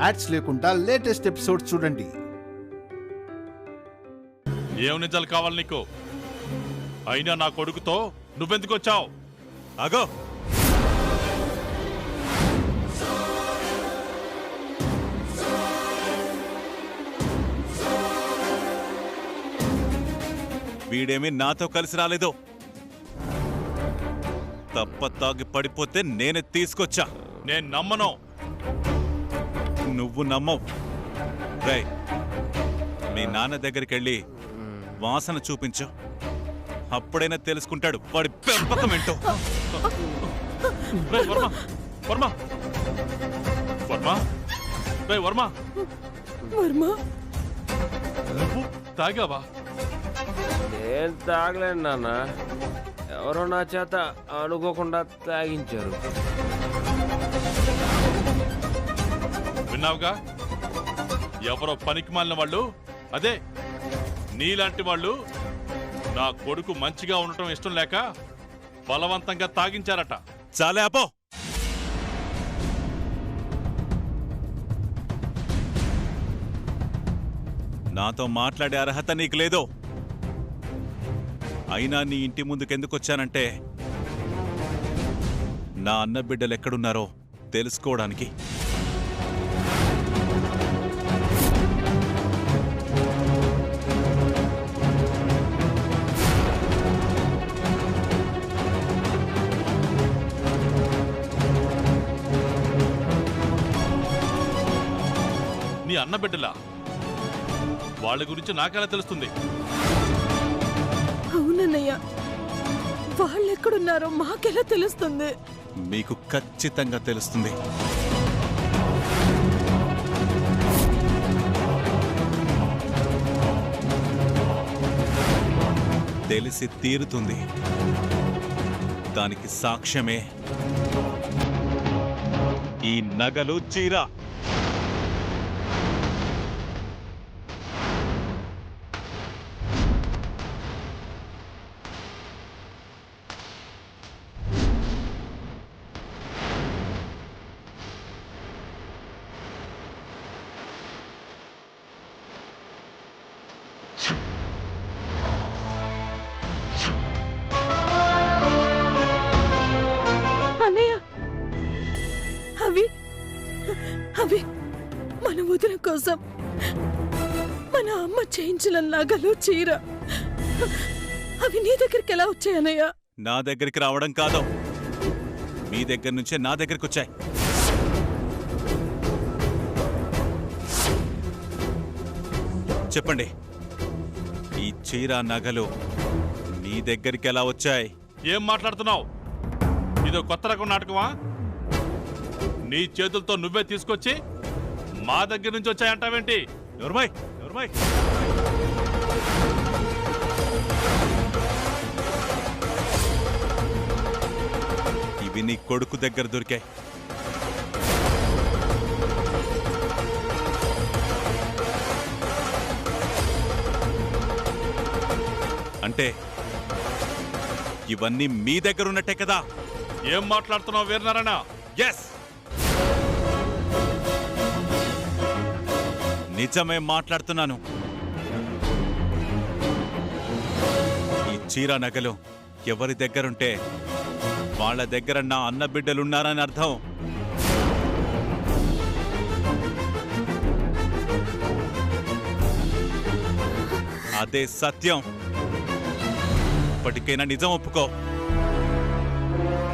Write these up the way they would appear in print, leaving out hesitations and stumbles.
Ads లేకుండా latest episodes చూడండి. ఏం నిజాలు కావాలి నీకు? అయినా నా కొడుకుతో నువ్వెందుకు వచ్చావు? ఆగో, వీడేమీ నాతో కలిసి రాలేదు. తప్ప తాగి పడిపోతే నేనే తీసుకొచ్చా. నేను నమ్మను. నువ్వు నమ్మవు. రేయ్, మీ నాన్న దగ్గరికి వెళ్ళి వాసన చూపించు. అప్పుడైనా తెలుసుకుంటాడు వాడి పెంపకం ఏంటో. రేయ్ వర్మ, వర్మ, వర్మ, రేయ్ వర్మ, వర్మ, నువ్వు తాగావా? నేను తాగలేను నాన్న, ఎవరో నా చేత అనుకోకుండా తాగించారు. విన్నావుగా? ఎవరో పనికి మాలిన వాళ్ళు, అదే నీలాంటి వాళ్ళు నా కొడుకు మంచిగా ఉండటం ఇష్టం లేక బలవంతంగా తాగించారట. చాలే ఆపో. నాతో మాట్లాడే అర్హత నీకు లేదు. అయినా నీ ఇంటి ముందుకెందుకొచ్చానంటే నా అన్న బిడ్డలు ఎక్కడున్నారో తెలుసుకోవడానికి. నీ అన్న బిడ్డలా? వాళ్ళ గురించి నాకెలా తెలుస్తుంది? అవునన్నయ్య, వాళ్ళెక్కడున్నారో మాకెలా తెలుస్తుంది? మీకు ఖచ్చితంగా తెలుస్తుంది. తెలిసి తీరుతుంది. దానికి సాక్ష్యమే ఈ నగలు, చీర. అవి మన వదిన కోసం మన అమ్మ చేయించిన నగలు, చీర. అవి నీ దగ్గరికి ఎలా వచ్చాయన్నయ్య? నా దగ్గరికి రావడం కాదు, మీ దగ్గర నుంచే నా దగ్గరికి వచ్చాయి. చెప్పండి, ఈ చీర, నగలు మీ దగ్గరికి ఎలా వచ్చాయి? ఏం మాట్లాడుతున్నావు? ఇదో కొత్త రకం నాటకమా? నీ చేతులతో నువ్వే తీసుకొచ్చి మా దగ్గర నుంచి వచ్చాయంటావేంటి? ఎవరుమై ఎవరుమై ఇవి నీ కొడుకు దగ్గర దొరికాయి. అంటే ఇవన్నీ మీ దగ్గర ఉన్నట్టే కదా? ఏం మాట్లాడుతున్నావు వీరనారాయణ? ఎస్, నిజమే మాట్లాడుతున్నాను. ఈ చీర, నగలు ఎవరి దగ్గరుంటే వాళ్ళ దగ్గర నా అన్న బిడ్డలున్నారని అర్థం. అదే సత్యం. ఇప్పటికైనా నిజం ఒప్పుకో.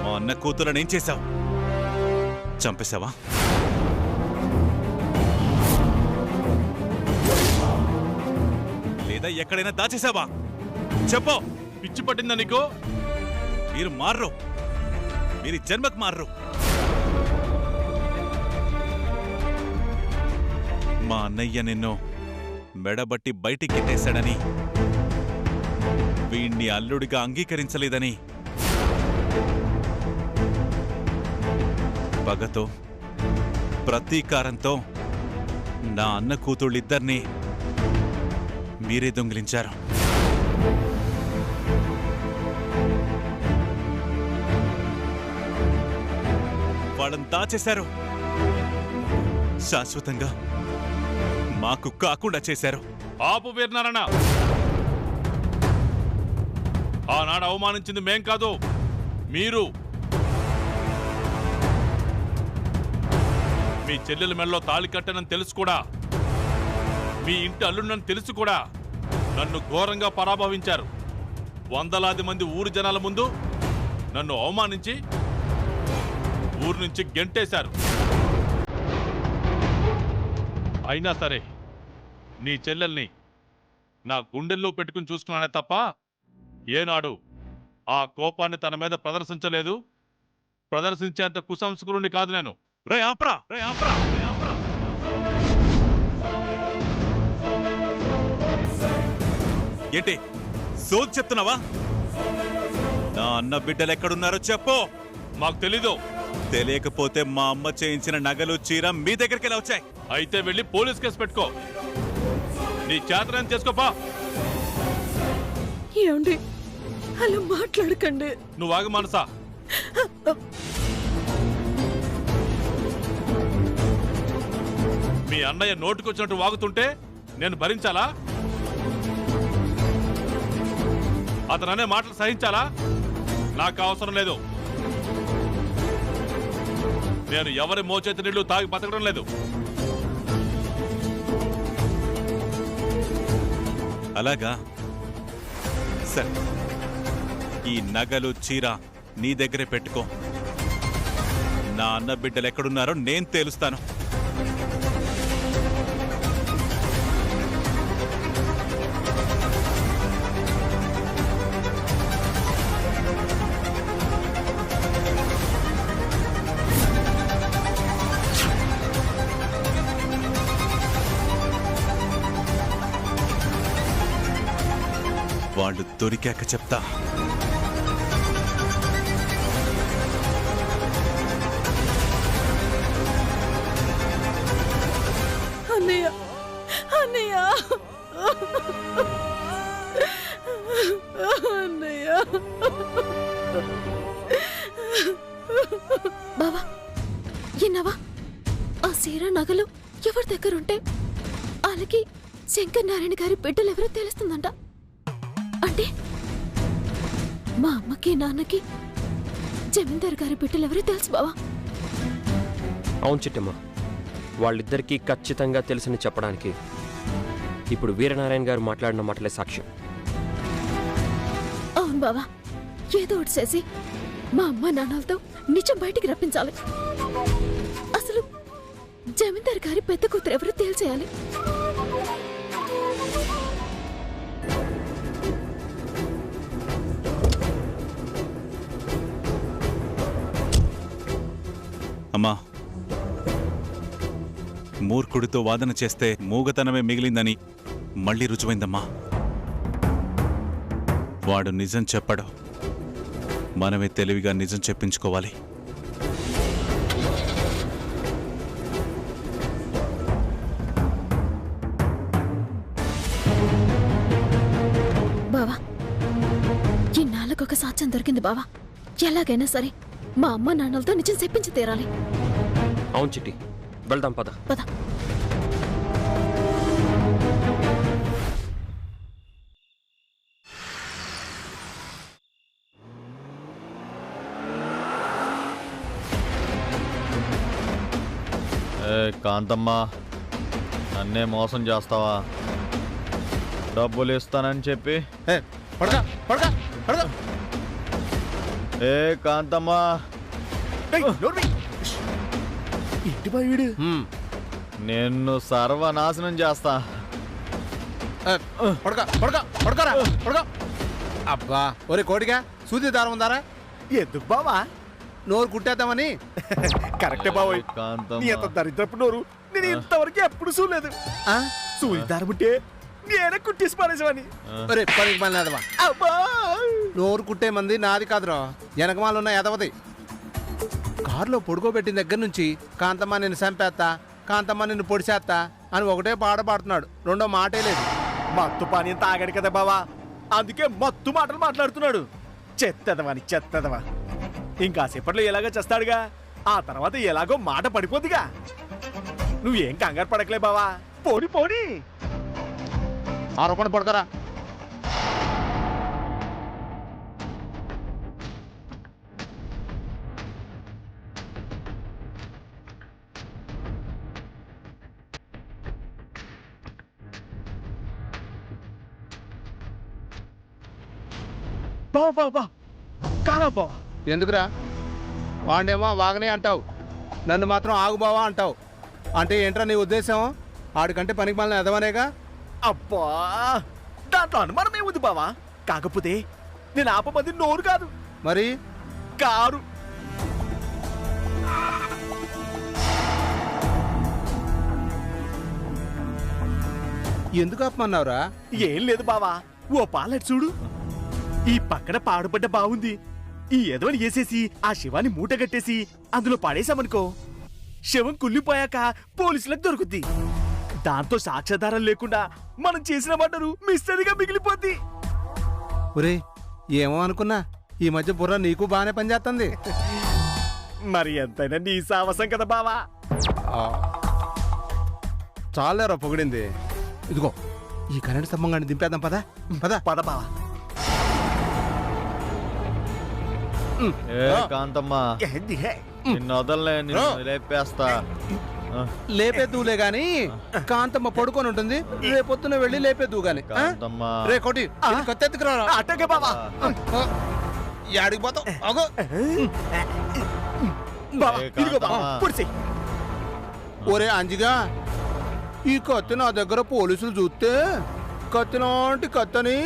మా అన్న కూతురని ఏం చేశావు? చంపేశావా? లేదా ఎక్కడైనా దాచేశావా? చెప్పు. పిచ్చి పట్టిందా నీకు? మీరు మారరు, మీరు జన్మకు మారరు. మా అన్నయ్య నిన్ను మెడబట్టి బయటికి గిట్టేశాడని, వీణ్ణి అల్లుడిగా అంగీకరించలేదని పగతో, ప్రతీకారంతో నా అన్న కూతుళ్ళిద్దరినీ మీరే దొంగిలించారు. వాళ్ళని దాచేశారు. శాశ్వతంగా మాకు కాకుండా చేశారు. ఆపు వీరనారాయణ, ఆనాడు అవమానించింది మేం కాదు, మీరు. మీ చెల్లెల మెడలో తాళి కట్టనని తెలుసు కూడా, మీ ఇంటి అల్లుండని తెలుసు కూడా నన్ను ఘోరంగా పరాభవించారు. వందలాది మంది ఊరు జనాల ముందు నన్ను అవమానించి ఊరు నుంచి గెంటేశారు. అయినా సరే నీ చెల్లెల్ని నా గుండెల్లో పెట్టుకుని చూసుకున్నానే తప్ప ఏనాడు ఆ కోపాన్ని తన మీద ప్రదర్శించలేదు. ప్రదర్శించేంత కుసంస్కరుణ్ణి కాదు నేను. రే ఆప్రా, రే ఆప్రా, రే ఆప్రా. ఏంటి సోది చెప్తున్నావా? నా అన్న బిడ్డలు ఎక్కడున్నారో చెప్పు. మాకు తెలీదు. తెలియకపోతే మా అమ్మ చేయించిన నగలు చీర మీ దగ్గరికి ఎలా వచ్చాయి? అయితే వెళ్ళి పోలీస్ కేసు పెట్టుకో. నీ చేతనం చేసుకోపా. ఏమండి అలా మాట్లాడకండి. నువ్వు ఆగు మనసా. మీ అన్నయ్య నోటుకొచ్చినట్టు వాగుతుంటే నేను భరించాలా? అతను అనే మాటలు సహించాలా? నాకు అవసరం లేదు. నేను ఎవరి మోచేతి నీళ్లు తాగి బతకడం లేదు. అలాగా సరే, ఈ నగలు చీర నీ దగ్గరే పెట్టుకో. నా అన్న బిడ్డలు ఎక్కడున్నారో నేను తేలుస్తాను. వాళ్ళు దొరికాక చెప్తా. అన్నయ్య, అన్నయ్య, అన్నయ్య. బావా ఎన్నావా? ఆ సీర నగలు ఎవరి దగ్గరుంటే వాళ్ళకి శంకర్ నారాయణ గారి బిడ్డలు ఎవరో తెలుస్తుందంట. అంటే మా అమ్మకి నాన్నకి జమీందార్ గారి బిడ్డలు ఎవరో తెలుసు బావా. అవును చిట్టమ్మ, వాళ్ళిద్దరికీ ఖచ్చితంగా తెలుసని చెప్పడానికి ఇప్పుడు వీరనారాయణ గారు మాట్లాడిన మాటలే సాక్ష్యం. అవును బావా, ఏదో ఒకటి చేసి మా అమ్మ నాన్నలతో నిజం బయటికి రప్పించాలి. అసలు జమీందార్ గారి పెద్ద కూతురు ఎవరో తేల్చేయాలి. అమ్మా, మూర్ఖుడితో వాదన చేస్తే మూగతనమే మిగిలిందని మళ్ళీ రుజువైందమ్మా. వాడు నిజం చెప్పడు, మనమే తెలివిగా నిజం చెప్పించుకోవాలి. బావా, ఇన్నాళ్ళకొక సాక్ష్యం దొరికింది బావా. ఎలాగైనా సరే మా అమ్మ నాన్నలతో నిజం చెప్పించి తీరాలి. అవును చిట్టి, వెళ్దాం పద. పద. కాంతమ్మా, నన్నే మోసం చేస్తావా? డబ్బులు ఇస్తానని చెప్పి. ఏ కాంతమ్మా, నిన్ను సర్వనాశనం చేస్తా. అబ్బా ఒరే కోడిగా సూది దారం ఉందారా? ఎందుకు బావా నోరు కుట్టేద్దామని. కరెక్టే బావోయ్, నీ కాంతమ్మా, అంత దరిద్రపు నోరు నేను ఇంతవరకు ఎప్పుడు చూడలేదు. సూది దారముంటే నేనే కుట్టేసి పారేసావని. ఒరే పనికి మళ్ళీ ఎదవా, నోరు కుట్టే మంది నాది కాదురా, వెనకమాలు ఉన్న ఎదవది. కారులో పొడుకోబెట్టిన దగ్గర నుంచి కాంతమ్మ నిన్ను చంపేస్తా, కాంతమ్మ నిన్ను పొడిచేస్తా అని ఒకటే పాట పాడుతున్నాడు, రెండో మాటే లేదు. మత్తు పానీ తాగాడు కదా బావా, అందుకే మత్తు మాటలు మాట్లాడుతున్నాడు. చెత్తదవని చెత్తదవా. ఇంకా సేపట్లో ఎలాగో చేస్తాడుగా, ఆ తర్వాత ఎలాగో మాట పడిపోద్దిగా. నువ్వేం కంగారు పడకలే బావా, పోని పోని. ఆ రూపాయలు పడకరా. బావా బావా కారా బావా. ఎందుకురా? వాడినేమో వాగనే అంటావు, నన్ను మాత్రం ఆగుబావా అంటావు. అంటే ఏంట్రా నీ ఉద్దేశం? ఆడికంటే పనికి మళ్ళీ ఎదవనేగా. అబ్బా, దాంట్లో అనుమానం ఏముంది బావా? కాకపోతే నేను ఆపమంది నోరు కాదు, మరి కారు. ఎందుకు ఆపమన్నావురా? ఏం లేదు బావా, ఓ పాలెట్ చూడు. ఈ పక్కన పాడుపడ్డ బావుంది. ఈ ఎదవని వేసేసి ఆ శివాన్ని మూట కట్టేసి అందులో పడేశామనుకో, శవం కుళ్ళిపోయాక పోలీసులకు దొరుకుద్ది. దాంతో సాక్ష్యాధారం లేకుండా మనం చేసిన మర్డరు మిస్టరీగా మిగిలిపోద్ది. ఒరే, ఏమో అనుకున్నా, ఈ మధ్య బుర్ర నీకు బాగానే పనిచేస్తుంది. మరి ఎంతైనా నీ సావసం కదా బావా. చాలేరా పొగిడింది. ఇదిగో ఈ కరెంట్ స్తంభంగాన్ని దింపేద్దాం, పదా పదా. పద బావా. ఏ కాంతమ్మ, ఏంది హే? నిన్ను వదలలే, నిన్ను లేపేస్తా. లేపేద్దులే గాని కాంతమ్మ పడుకొని ఉంటుంది, రేపొద్దున వెళ్ళి లేపేద్దు గాని. కాంతమ్మ, రే కోటి కొత్తెత్తుకురా. అట్టగే బావా. యాడికి పోతావు? అగో బావా, ఏ ఇదిగో బావా, కాంతమ్మ. పొడిసేయ్. ఒరే అంజిగా, ఈ కత్తి నా దగ్గర పోలీసులు చూస్తే కత్తి లాంటి కత్తని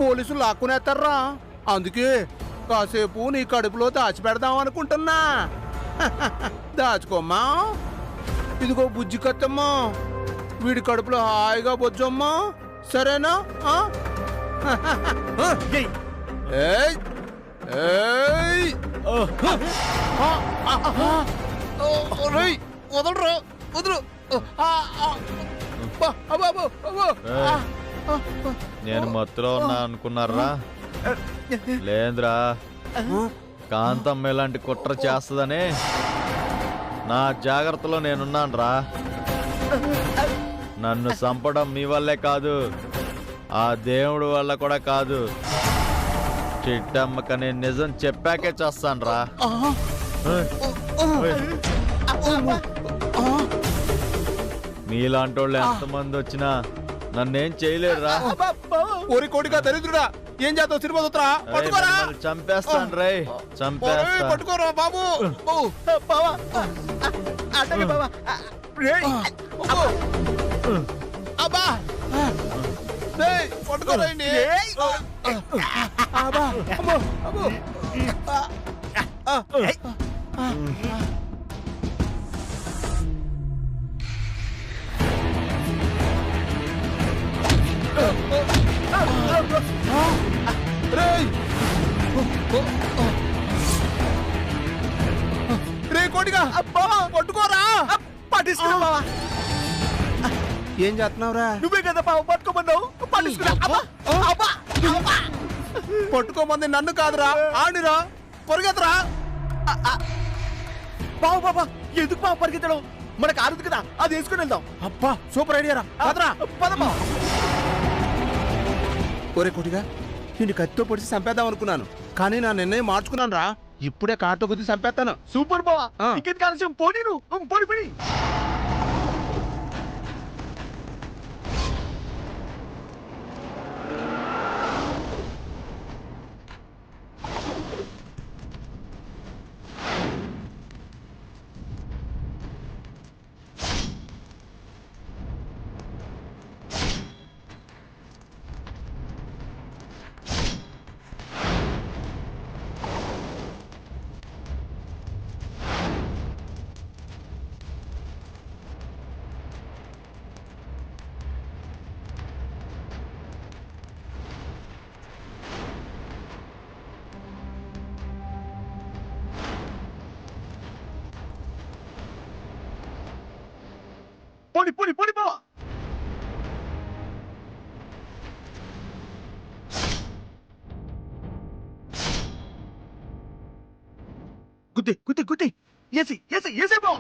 పోలీసులు లాక్కునేస్తారా. అందుకే కాసేపు నీ కడుపులో దాచిపెడదాం అనుకుంటున్నా. దాచుకోమ్మా. ఇదిగో బుజ్జి కత్తమ్మా, వీడి కడుపులో హాయిగా బొజ్జమ్మా, సరేనా? ఏయ్, ఏయ్ ఏయ్ వదలరు, వదలు. నేను మత్తులో ఉన్నా అనుకున్నారా? లేదురా, కాంతమ్మ ఇలాంటి కుట్ర చేస్తుందని నా జాగ్రత్తలో నేనున్నాను రా. నన్ను చంపడం మీ వల్లే కాదు, ఆ దేవుడు వల్ల కూడా కాదు. చిట్టమ్మక నేను నిజం చెప్పాకే చేస్తాను రా. మీలాంటి వాళ్ళు ఎంతమంది వచ్చినా నన్నేం చేయలేరురా. ఓరి కోడిగా దరిద్రుడా, ఏం చేస్తావు? సినిమా చూస్తారా? పట్టుకోరా, చంపేస్తాను రై, చంపేస్తా. పట్టుకోరా బాబు. బావా, అట్టగే బావా. రేయ్, అబ్బా పట్టుకోరండి. ఏయ్. అబ్బా అమ్మో అమ్మో. రే కోటిగా, పట్టుకోరా. పట్టించుకురా బావా. ఏం చేస్తున్నావురా? నువ్వే కదా బావ పట్టుకోమన్నావు, పట్టించుకురా. అబ్బా, అబ్బా, అబ్బా. పట్టుకోమంది నన్ను కాదురా, ఆడిరా, పొరగెత్తరా. బావ బాబా, ఎందుకు బావ పరిగెత్తడం? మన కారు ఉంది కదా, అది వేసుకుని వెళ్దాం. అబ్బా సూపర్ ఐడియా రా. పదరా. పద బావ. ఒరే కోటిగా, నేను కత్తితో పొడిచి చంపేద్దాం అనుకున్నాను, కానీ నా నిర్ణయం మార్చుకున్నాను రా. ఇప్పుడే కారుతో గుద్ది చంపేస్తాను. సూపర్ బావా. ఆ. ఇంకెందుకు ఆలస్యం? పోనీ నువ్వు, పోనీ పోనీ. పోనీ పోనీ పోనీ బావా. గుద్ది గుద్ది గుద్ది, ఏసి ఏసి ఏసే బావా.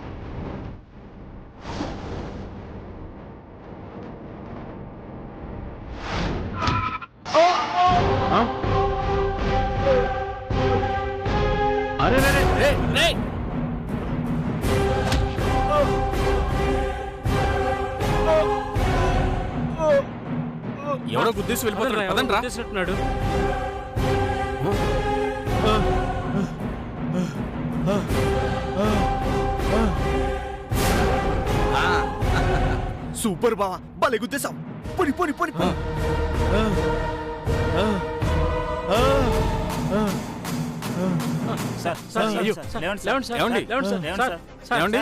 ఎవడో గుద్దేసి వెళ్ళిపోతాడు పదండ్రా. చేసినట్టున్నాడు. సూపర్ బావా, భలే గుద్దేశాం. పొని పొని పొని పొని. అయ్యో. ఏమండి? ఏమండి? ఏమండి?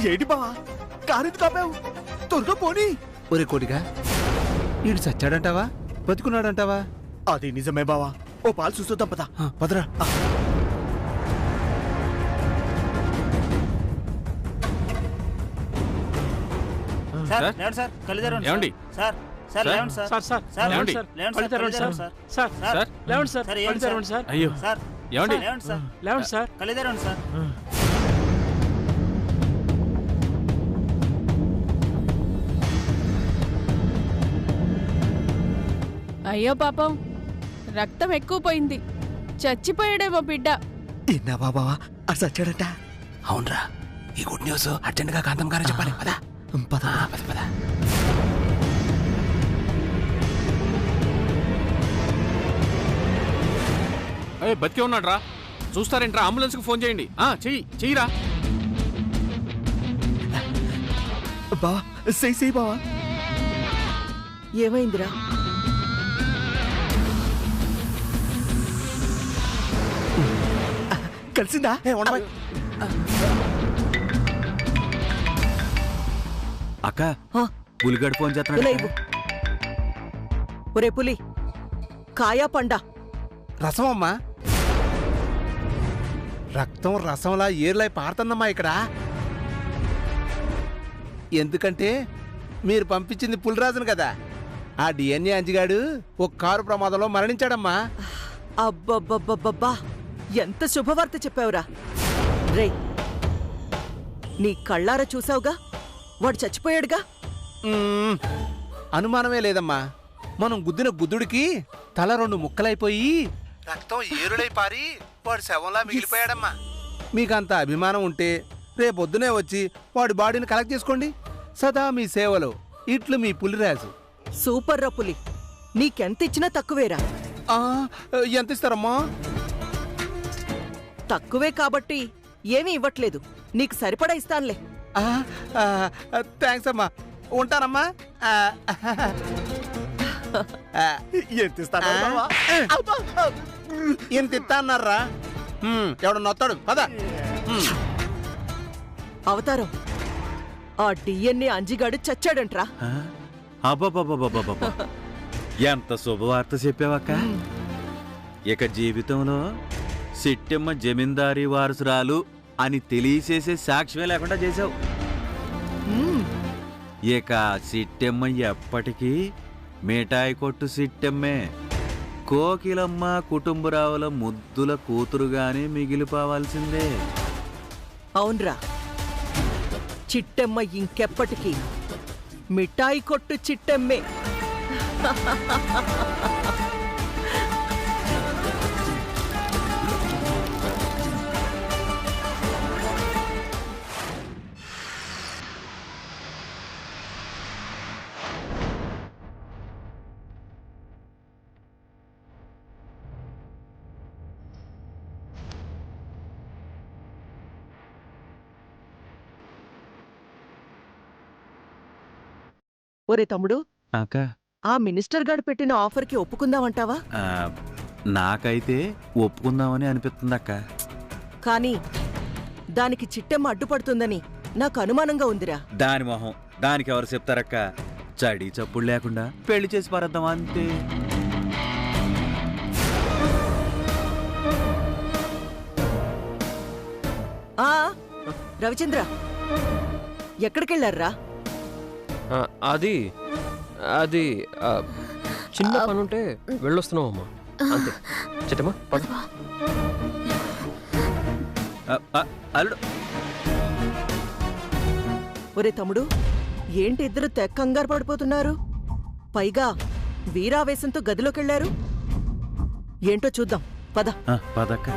ఏంటి బావా, కారెందుకు కాపావు? త్వరగా పోనీ. ఒరే కోటిగా, వీడు చచ్చాడంటావా బతుకున్నాడంటావా? అది నిజమే బావా. ఓ పాలు చూస్తుందాం పదా. పదరా. ఏమండి? అయ్యో. ఏమండి? అయ్యో పాపం, రక్తం ఎక్కువ పోయింది. చచ్చిపోయాడేమో బిడ్డ. ఇన్నావా బావా, అది చచ్చాడట. అవునరా, ఈ గుడ్ న్యూస్ అర్జెంట్ గా కాంతం గారే చెప్పాలి. పదా పద పద పద. బతికే ఉన్నాడు రా. చూస్తారేంట్రా? అంబులెన్స్ కు ఫోన్ చేయండి. చెయ్యిరా. బావా, సెయ్ బావా. ఏమైందిరా? కలిసిందా? అక్క పులిగడు ఫోన్ ఇలా చేస్తున్నాడు. ఇవ్వు. ఒరే పులి, కాయా పండా? రసం అమ్మా. రక్తం రసంలా ఏర్లై పారుతుందమ్మా ఇక్కడ. ఎందుకంటే మీరు పంపించింది పులిరాజును కదా. ఆ డిఎన్ఏ అంజిగాడు ఒక కారు ప్రమాదంలో మరణించాడమ్మా. అబ్బబ్బబ్బబ్బబ్బా, ఎంత శుభవార్త చెప్పావురా. రేయ్, నీ కళ్ళారా చూసావుగా, వాడు చచ్చిపోయాడుగా. అనుమానమే లేదమ్మా. మనం గుద్దిన గుద్దుడికి తల 2 ముక్కలైపోయి రక్తం ఏరులై పారి వాడు శవంలా మిగిలిపోయాడమ్మా. మీకంత అభిమానం ఉంటే రేపొద్దునే వచ్చి వాడి బాడీని కలెక్ట్ చేసుకోండి. సదా మీ సేవలో ఇట్లు మీ పులిరాజు. సూపర్ రా పులి, నీకెంత ఇచ్చినా తక్కువేరా. ఎంత ఇస్తారమ్మా? తక్కువే కాబట్టి ఏమీ ఇవ్వట్లేదు, నీకు సరిపడా ఇస్తానులే. థ్యాంక్స్ అమ్మా, ఉంటానమ్మా. ఎంత ఇస్తాను బావా? ఇంత ఇస్తా అన్నారా? ఎవడన్నా వస్తాడు పదా. అవతారం, ఆ డిఎన్ఏ అంజిగాడు చచ్చాడంట్రా. అబ్బబ్బబ్బబ్బబ్బబ్బ, ఎంత శుభవార్త చెప్పావక్క. ఇక జీవితంలో సిట్టెమ్మ జమీందారీ వారసురాలు అని తెలియచేసే సాక్ష్యమే లేకుండా చేసావు. ఇక సిట్టెమ్మ ఎప్పటికీ మిఠాయి కొట్టు సిట్టెమ్మే, కోకిలమ్మ కుటుంబరావుల ముద్దుల కూతురుగానే మిగిలిపోవాల్సిందే. అవునరా, చిట్టెమ్మ ఇంకెప్పటికీ మిఠాయి కొట్టు చిట్టెమ్మే. ఒరే తమ్ముడు, అక్క, ఆ మినిస్టర్ గారు పెట్టిన ఆఫర్కి ఒప్పుకుందామంటావా? నాకైతే ఒప్పుకుందామని అనిపిస్తుందక్క. కానీ దానికి చిట్టెమ్మ అడ్డుపడుతుందని నాకు అనుమానంగా ఉందిరా. దాని మొహం దానికి ఎవరు చెప్తారక్క? చడి చప్పుడు లేకుండా పెళ్లి చేసి పారేద్దాం అంతే. రవిచంద్ర, ఎక్కడికెళ్ళారా? అది అది చిన్న పనుంటే వెళ్ళొస్తున్నావు అమ్మా, అంతే. చిట్టమ్మా పద. అల్లుడు, ఒరే తమ్ముడు, ఏంటి ఇద్దరు కంగారు పడిపోతున్నారు? పైగా వీరావేశంతో గదిలోకెళ్లారు. ఏంటో చూద్దాం. పద పదక్క